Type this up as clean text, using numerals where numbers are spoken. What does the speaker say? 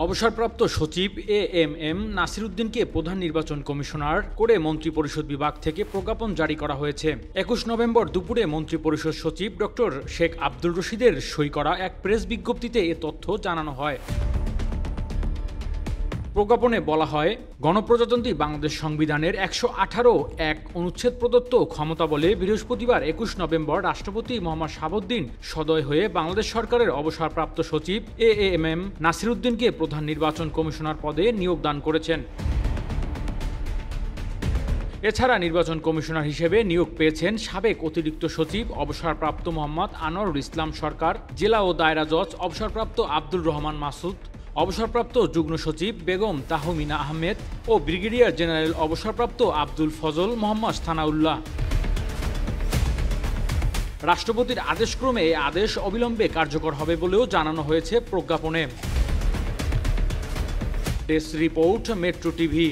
অবসরপ্রাপ্ত সচিব এএমএম নাসির উদ্দিনকে প্রধান নির্বাচন কমিশনার করে মন্ত্রিপরিষদ বিভাগ থেকে প্রজ্ঞাপন জারি করা হয়েছে। ২১ নভেম্বর দুপুরে মন্ত্রিপরিষদ সচিব ডক্টর শেখ আব্দুল রশিদের সই করা এক প্রেস বিজ্ঞপ্তিতে এ তথ্য জানানো হয়। প্রজ্ঞাপনে বলা হয়, গণপ্রজাতন্ত্রী বাংলাদেশ সংবিধানের ১১৮(১) অনুচ্ছেদ প্রদত্ত ক্ষমতা বলে বৃহস্পতিবার ২১ নভেম্বর রাষ্ট্রপতি মোহাম্মদ শাহাবুদ্দিন সদয় হয়ে বাংলাদেশ সরকারের অবসরপ্রাপ্ত সচিব এএমএম নাসির উদ্দিনকে প্রধান নির্বাচন কমিশনার পদে নিয়োগ দান করেছেন। এছাড়া নির্বাচন কমিশনার হিসেবে নিয়োগ পেয়েছেন সাবেক অতিরিক্ত সচিব অবসরপ্রাপ্ত মোহাম্মদ আনোয়ারুল ইসলাম সরকার, জেলা ও দায়রা জজ অবসরপ্রাপ্ত আব্দুর রহমান মাসুদ, অবসরপ্রাপ্ত যুগ্ম সচিব বেগম তাহমিনা আহমেদ ও ব্রিগেডিয়ার জেনারেল অবসরপ্রাপ্ত আব্দুল ফজল মোহাম্মদ থানাউল্লাহ। রাষ্ট্রপতির আদেশক্রমে এই আদেশ অবিলম্বে কার্যকর হবে বলেও জানানো হয়েছে প্রজ্ঞাপনে। Desk report, metro TV.